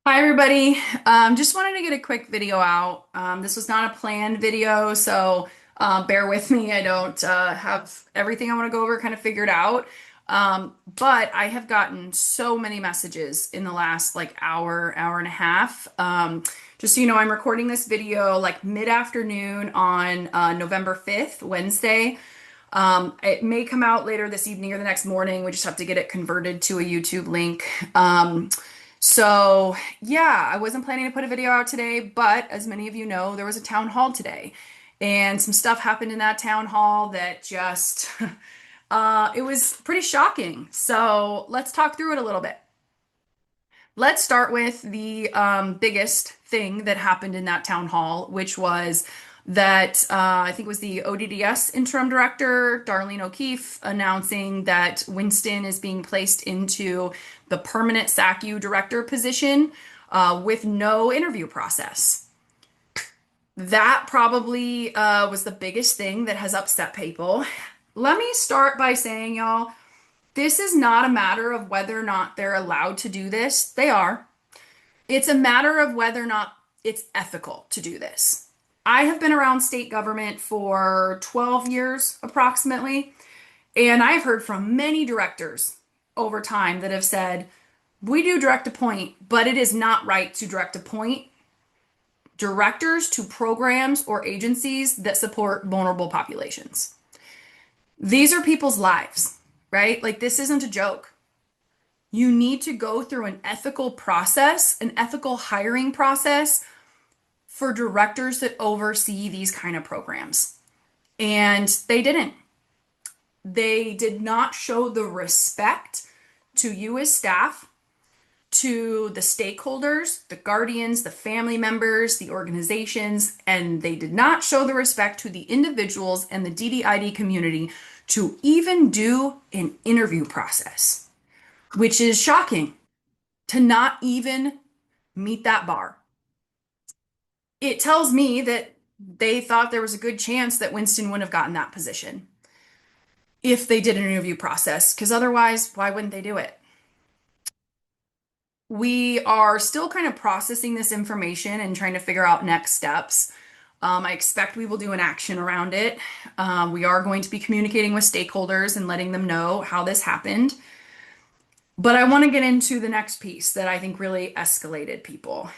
Hi everybody. Just wanted to get a quick video out. This was not a planned video, so bear with me. I don't have everything I want to go over kind of figured out. But I have gotten so many messages in the last like hour and a half. Just so you know, I'm recording this video like mid-afternoon on November 5th, Wednesday. It may come out later this evening or the next morning. We just have to get it converted to a YouTube link. So yeah, I wasn't planning to put a video out today, but as many of you know, there was a town hall today, and some stuff happened in that town hall that just it was pretty shocking. So let's talk through it a little bit. Let's start with the biggest thing that happened in that town hall, which was that I think it was the ODDS interim director, Darlene O'Keefe, announcing that Winston is being placed into the permanent SACU director position with no interview process. That probably was the biggest thing that has upset people. Let me start by saying, y'all, this is not a matter of whether or not they're allowed to do this. They are. It's a matter of whether or not it's ethical to do this. I have been around state government for 12 years approximately, and I've heard from many directors over time that have said, we do direct appoint, but it is not right to direct appoint directors to programs or agencies that support vulnerable populations. These are people's lives, right? Like, this isn't a joke. You need to go through an ethical process, an ethical hiring process for directors that oversee these kind of programs. And they didn't. They did not show the respect to you as staff, to the stakeholders, the guardians, the family members, the organizations, and they did not show the respect to the individuals and the DDID community to even do an interview process, which is shocking to not even meet that bar. It tells me that they thought there was a good chance that Winston wouldn't have gotten that position if they did an interview process, because otherwise, why wouldn't they do it? We are still kind of processing this information and trying to figure out next steps. I expect we will do an action around it. We are going to be communicating with stakeholders and letting them know how this happened. But I want to get into the next piece that I think really escalated people.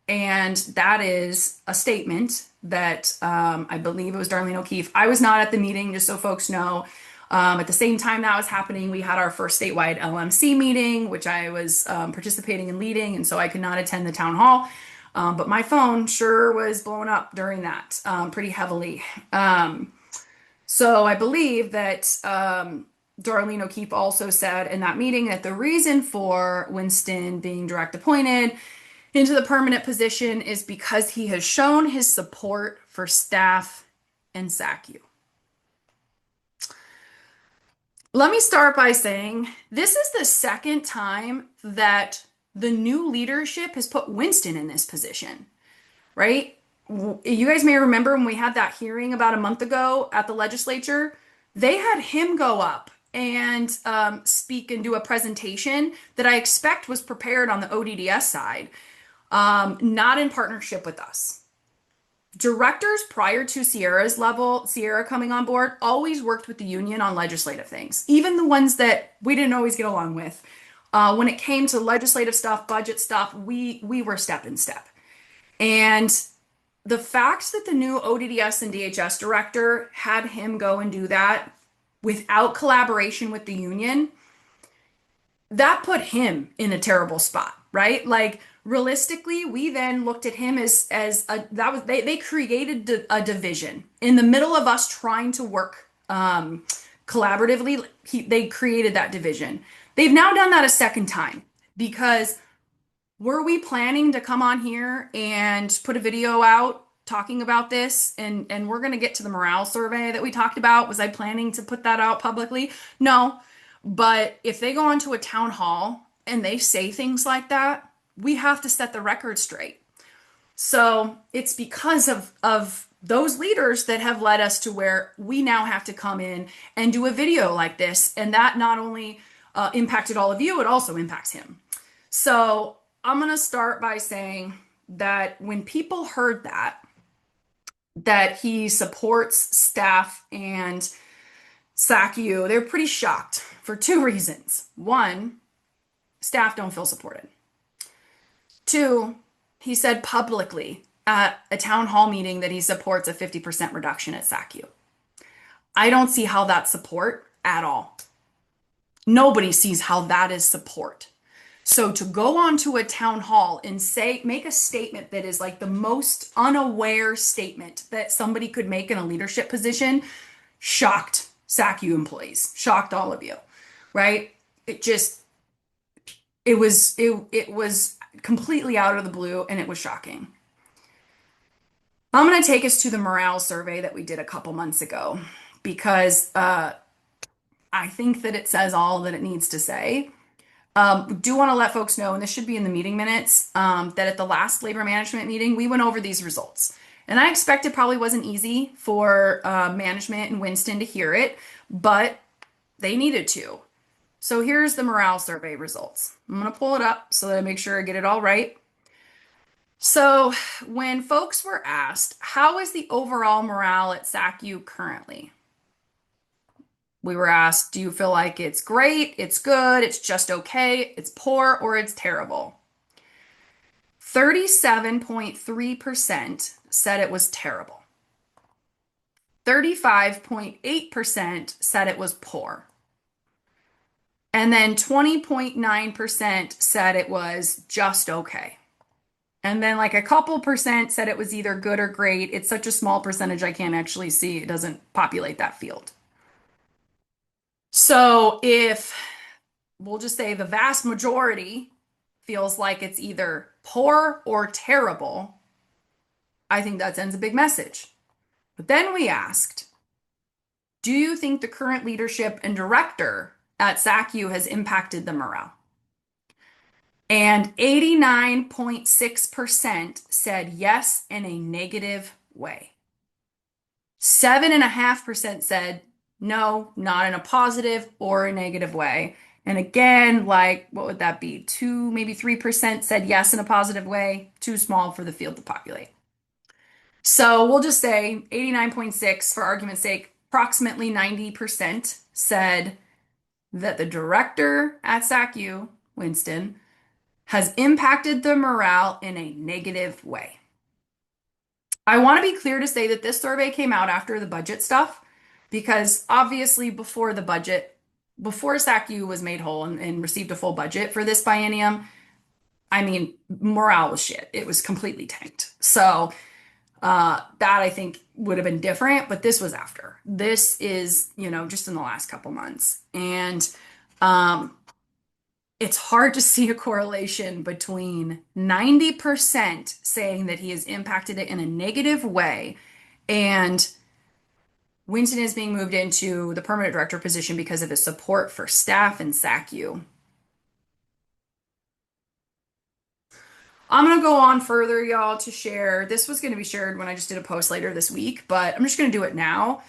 And that is a statement that I believe it was Darlene O'Keefe. I was not at the meeting, just so folks know. At the same time that was happening, we had our first statewide LMC meeting, which I was participating and leading, and so I could not attend the town hall. But my phone sure was blowing up during that pretty heavily. So I believe that Darlene O'Keefe also said in that meeting that the reason for Winston being direct appointed into the permanent position is because he has shown his support for staff and SACU. Let me start by saying this is the second time that the new leadership has put Winston in this position, right? You guys may remember when we had that hearing about a month ago at the legislature, they had him go up and speak and do a presentation that I expect was prepared on the ODDS side, not in partnership with us. Directors prior to Sierra coming on board, always worked with the union on legislative things, even the ones that we didn't always get along with. When it came to legislative stuff, budget stuff, we were step in step. And the fact that the new ODDS and DHS director had him go and do that without collaboration with the union, that put him in a terrible spot, right? Like, realistically, we then looked at him as a, that was they created a division in the middle of us trying to work collaboratively. They created that division. They've now done that a second time because were we planning to come on here and put a video out talking about this, and we're going to get to the morale survey that we talked about? Was I planning to put that out publicly? No. But if they go onto a town hall and they say things like that, we have to set the record straight. So it's because of those leaders that have led us to where we now have to come in and do a video like this. And that not only impacted all of you, it also impacts him. So I'm going to start by saying that when people heard that he supports staff and SACU, they're pretty shocked for two reasons. One, staff don't feel supported. Two, he said publicly at a town hall meeting that he supports a 50% reduction at SACU. I don't see how that's support at all. Nobody sees how that is support. So to go onto a town hall and say, make a statement that is like the most unaware statement that somebody could make in a leadership position, shocked SACU employees, shocked all of you, right? It just, it was completely out of the blue and it was shocking. I'm going to take us to the morale survey that we did a couple months ago because I think that it says all that it needs to say. Do want to let folks know, and this should be in the meeting minutes, that at the last labor management meeting, we went over these results. And I expect it probably wasn't easy for management and Winston to hear it, but they needed to. So here's the morale survey results. I'm going to pull it up so that I make sure I get it all right. So when folks were asked, how is the overall morale at SACU currently? We were asked, do you feel like it's great, it's good, it's just okay, it's poor, or it's terrible? 37.3% said it was terrible. 35.8% said it was poor. And then 20.9% said it was just okay. And then like a couple percent said it was either good or great. It's such a small percentage I can't actually see. It doesn't populate that field. So if we'll just say the vast majority feels like it's either poor or terrible, I think that sends a big message. But then we asked, do you think the current leadership and director at SACU has impacted the morale? And 89.6% said yes in a negative way. 7.5% said no, not in a positive or a negative way. And again, like, what would that be? 2, maybe 3% said yes in a positive way, too small for the field to populate. So we'll just say 89.6 for argument's sake, approximately 90% said that the director at SACU, Winston, has impacted the morale in a negative way. I want to be clear to say that this survey came out after the budget stuff, because obviously before the budget, before SACU was made whole and received a full budget for this biennium, I mean, morale was shit. It was completely tanked. So that I think would have been different, but this was after. This is, just in the last couple months. And it's hard to see a correlation between 90% saying that he has impacted it in a negative way and Winston is being moved into the permanent director position because of his support for staff and SACU. I'm going to go on further, y'all, to share. This was going to be shared when I just did a post later this week, but I'm just going to do it now.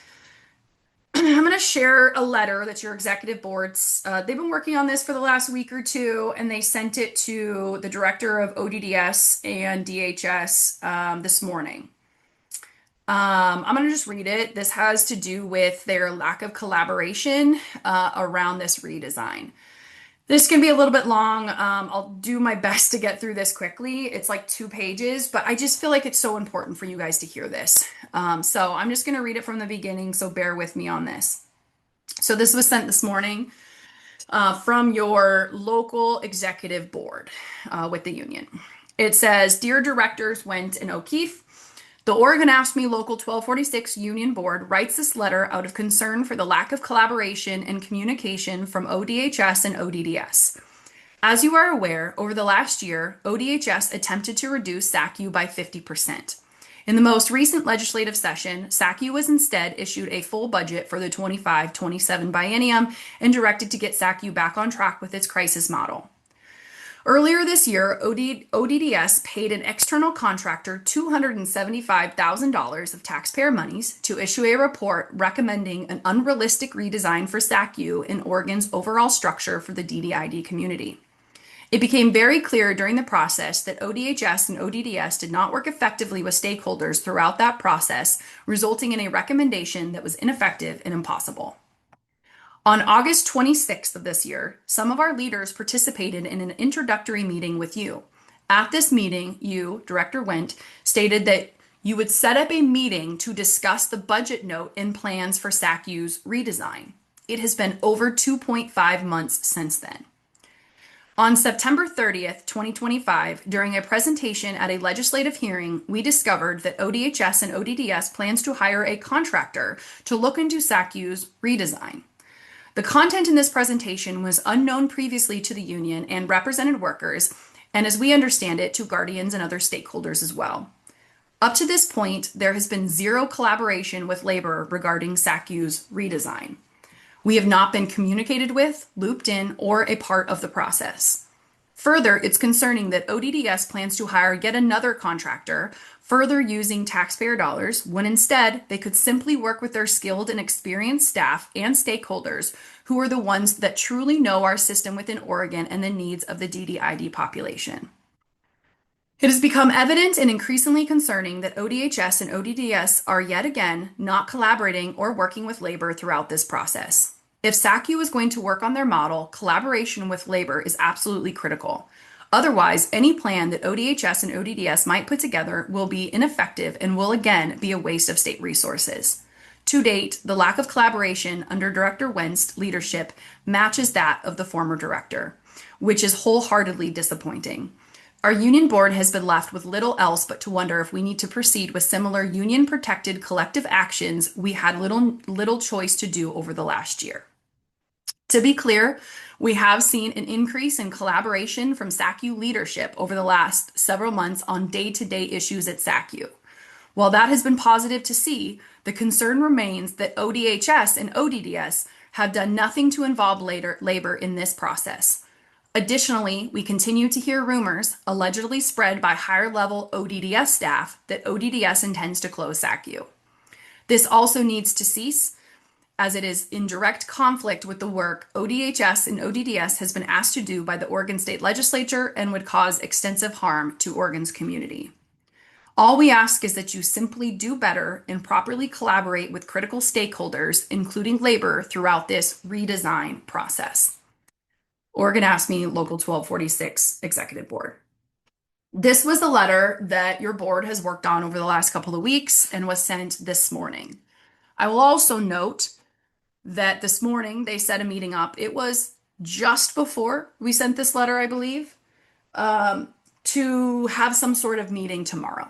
I'm going to share a letter that your executive boards, they've been working on this for the last week or two, and they sent it to the director of ODDS and DHS this morning. I'm going to just read it. This has to do with their lack of collaboration around this redesign. This can be a little bit long. I'll do my best to get through this quickly. It's like 2 pages, but I just feel like it's so important for you guys to hear this. So I'm just going to read it from the beginning, so bear with me on this. So this was sent this morning from your local executive board with the union. It says, Dear Directors Went and O'Keefe, the Oregon AFSCME Local 1246 Union Board writes this letter out of concern for the lack of collaboration and communication from ODHS and ODDS. As you are aware, over the last year, ODHS attempted to reduce SACU by 50%. In the most recent legislative session, SACU was instead issued a full budget for the 25-27 biennium and directed to get SACU back on track with its crisis model. Earlier this year, ODDS paid an external contractor $275,000 of taxpayer monies to issue a report recommending an unrealistic redesign for SACU in Oregon's overall structure for the DDID community. It became very clear during the process that ODHS and ODDS did not work effectively with stakeholders throughout that process, resulting in a recommendation that was ineffective and impossible. On August 26th of this year, some of our leaders participated in an introductory meeting with you. At this meeting, you, Director Wendt, stated that you would set up a meeting to discuss the budget note and plans for SACU's redesign. It has been over 2.5 months since then. On September 30th, 2025, during a presentation at a legislative hearing, we discovered that ODHS and ODDS plans to hire a contractor to look into SACU's redesign. The content in this presentation was unknown previously to the union and represented workers, and as we understand it, to guardians and other stakeholders as well. Up to this point, there has been zero collaboration with labor regarding SACU's redesign. We have not been communicated with, looped in, or a part of the process. Further, it's concerning that ODDS plans to hire yet another contractor, further using taxpayer dollars, when instead they could simply work with their skilled and experienced staff and stakeholders who are the ones that truly know our system within Oregon and the needs of the DDID population. It has become evident and increasingly concerning that ODHS and ODDS are yet again not collaborating or working with labor throughout this process. If SACU is going to work on their model, collaboration with labor is absolutely critical. Otherwise, any plan that ODHS and ODDS might put together will be ineffective and will again be a waste of state resources. To date, the lack of collaboration under Director Wendt's leadership matches that of the former director, which is wholeheartedly disappointing. Our union board has been left with little else but to wonder if we need to proceed with similar union-protected collective actions we had little choice to do over the last year. To be clear, we have seen an increase in collaboration from SACU leadership over the last several months on day-to-day issues at SACU. While that has been positive to see, the concern remains that ODHS and ODDS have done nothing to involve labor in this process. Additionally, we continue to hear rumors, allegedly spread by higher-level ODDS staff, that ODDS intends to close SACU. This also needs to cease, as it is in direct conflict with the work ODHS and ODDS has been asked to do by the Oregon State Legislature and would cause extensive harm to Oregon's community. All we ask is that you simply do better and properly collaborate with critical stakeholders, including labor, throughout this redesign process. Oregon AFSCME Local 1246 Executive Board. This was the letter that your board has worked on over the last couple of weeks and was sent this morning. I will also note that this morning they set a meeting up. It was just before we sent this letter, I believe, to have some sort of meeting tomorrow.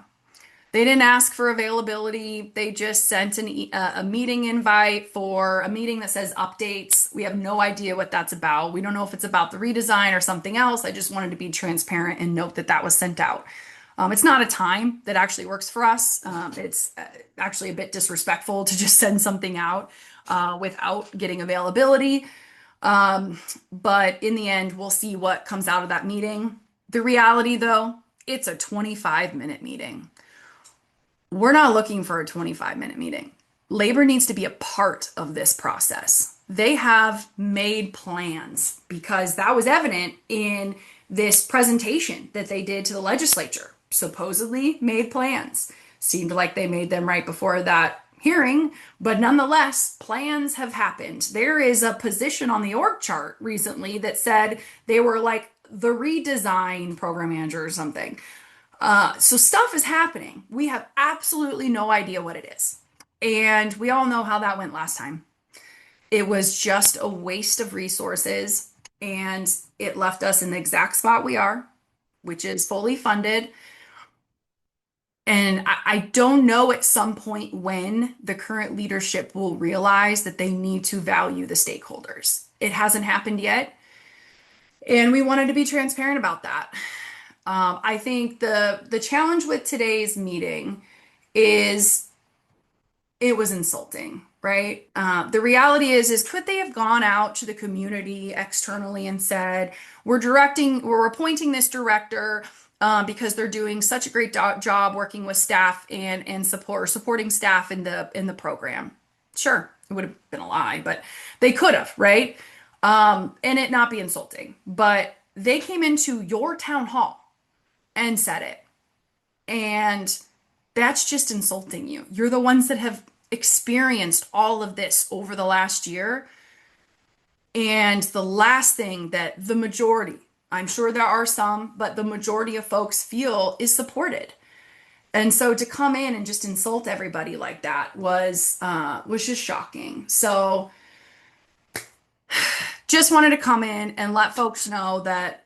They didn't ask for availability. They just sent a meeting invite for a meeting that says updates. We have no idea what that's about. We don't know if it's about the redesign or something else. I just wanted to be transparent and note that that was sent out. It's not a time that actually works for us. It's actually a bit disrespectful to just send something out without getting availability. But in the end, we'll see what comes out of that meeting. The reality, though, it's a 25-minute meeting. We're not looking for a 25-minute meeting. Labor needs to be a part of this process. They have made plans because that was evident in this presentation that they did to the legislature. Supposedly made plans. Seemed like they made them right before that hearing, but nonetheless, plans have happened. There is a position on the org chart recently that said they were like the redesign program manager or something. So stuff is happening. We have absolutely no idea what it is. And we all know how that went last time. It was just a waste of resources, and it left us in the exact spot we are, which is fully funded. And I don't know at some point when the current leadership will realize that they need to value the stakeholders. It hasn't happened yet. And we wanted to be transparent about that. I think the challenge with today's meeting is it was insulting, right? The reality is could they have gone out to the community externally and said, we're appointing this director because they're doing such a great job working with staff and supporting staff in the program. Sure, it would have been a lie, but they could have, right? And it not be insulting. But They came into your town hall and said it. And that's just insulting you. You're the ones that have experienced all of this over the last year. And the last thing that the majority, I'm sure there are some, but the majority of folks feel is supported. And so to come in and just insult everybody like that was just shocking. So just wanted to come in and let folks know that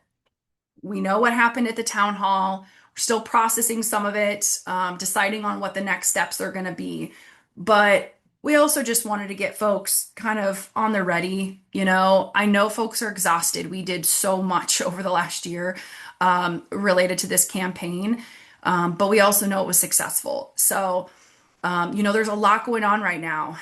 we know what happened at the town hall. We're still processing some of it, deciding on what the next steps are going to be. But we also just wanted to get folks kind of on the ready. I know folks are exhausted. We did so much over the last year related to this campaign, but we also know it was successful. So, there's a lot going on right now.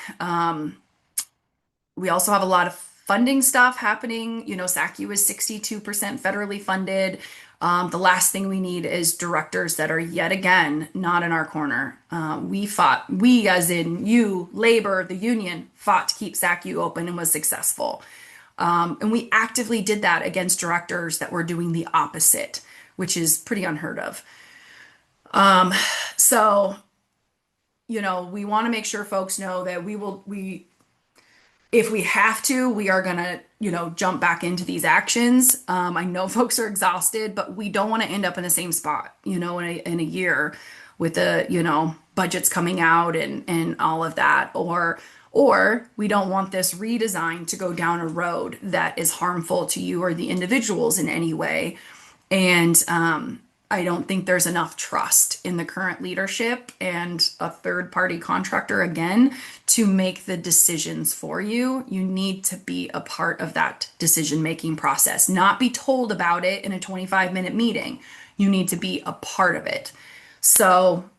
We also have a lot of funding stuff happening. SACU is 62% federally funded. The last thing we need is directors that are yet again not in our corner. We as in you, labor, the union, fought to keep SACU open and was successful. And we actively did that against directors that were doing the opposite, which is pretty unheard of. So, we want to make sure folks know that if we have to, we are going to, jump back into these actions. I know folks are exhausted, but we don't want to end up in the same spot, in a year with the, budgets coming out and all of that. Or we don't want this redesign to go down a road that is harmful to you or the individuals in any way. And I don't think there's enough trust in the current leadership and a third party contractor again to make the decisions for you. You need to be a part of that decision making process, not be told about it in a 25-minute meeting. You need to be a part of it. So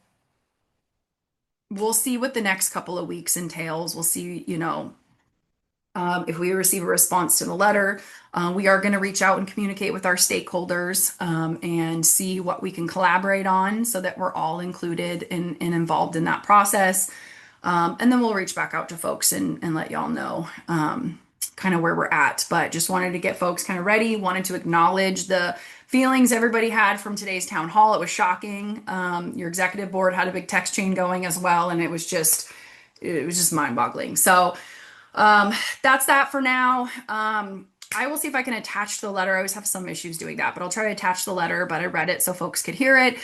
we'll see what the next couple of weeks entails. We'll see, if we receive a response to the letter. We are going to reach out and communicate with our stakeholders and see what we can collaborate on so that we're all included and involved in that process. And then we'll reach back out to folks and let y'all know kind of where we're at. But just wanted to get folks kind of ready, wanted to acknowledge the feelings everybody had from today's town hall. It was shocking. Your executive board had a big text chain going as well, and it was just mind-boggling. So that's that for now. I will see if I can attach the letter. I always have some issues doing that, but I'll try to attach the letter, but I read it so folks could hear it.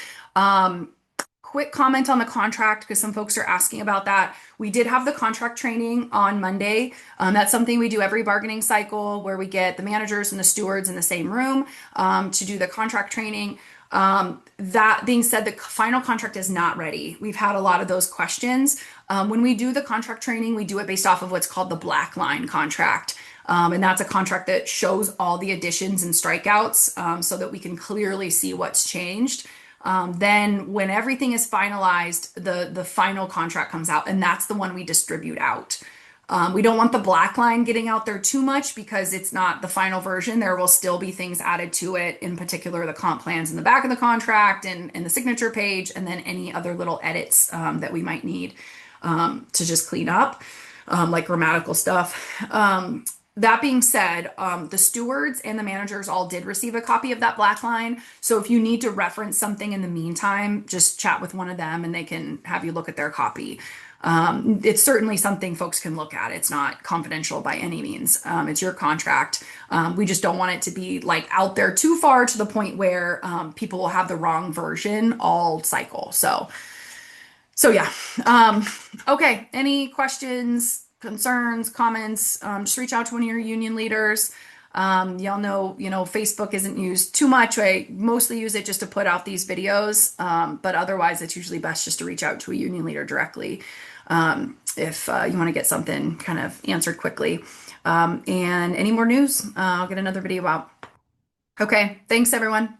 Quick comment on the contract, because some folks are asking about that. We did have the contract training on Monday. That's something we do every bargaining cycle where we get the managers and the stewards in the same room to do the contract training. That being said, the final contract is not ready. We've had a lot of those questions. When we do the contract training, we do it based off of what's called the black line contract. And that's a contract that shows all the additions and strikeouts so that we can clearly see what's changed. Then when everything is finalized, the final contract comes out, and that's the one we distribute out. We don't want the black line getting out there too much because it's not the final version. There will still be things added to it, in particular the comp plans in the back of the contract and the signature page, and then any other little edits that we might need to just clean up, like grammatical stuff. That being said, the stewards and the managers all did receive a copy of that black line. So if you need to reference something in the meantime, just chat with one of them and they can have you look at their copy. It's certainly something folks can look at. It's not confidential by any means. It's your contract. We just don't want it to be like out there too far to the point where people will have the wrong version all cycle. So yeah. Okay. Any questions, concerns, comments? Just reach out to one of your union leaders. Y'all know, Facebook isn't used too much. I mostly use it just to put out these videos. But otherwise, it's usually best just to reach out to a union leader directly if you want to get something kind of answered quickly. And any more news, I'll get another video out. Okay. Thanks, everyone.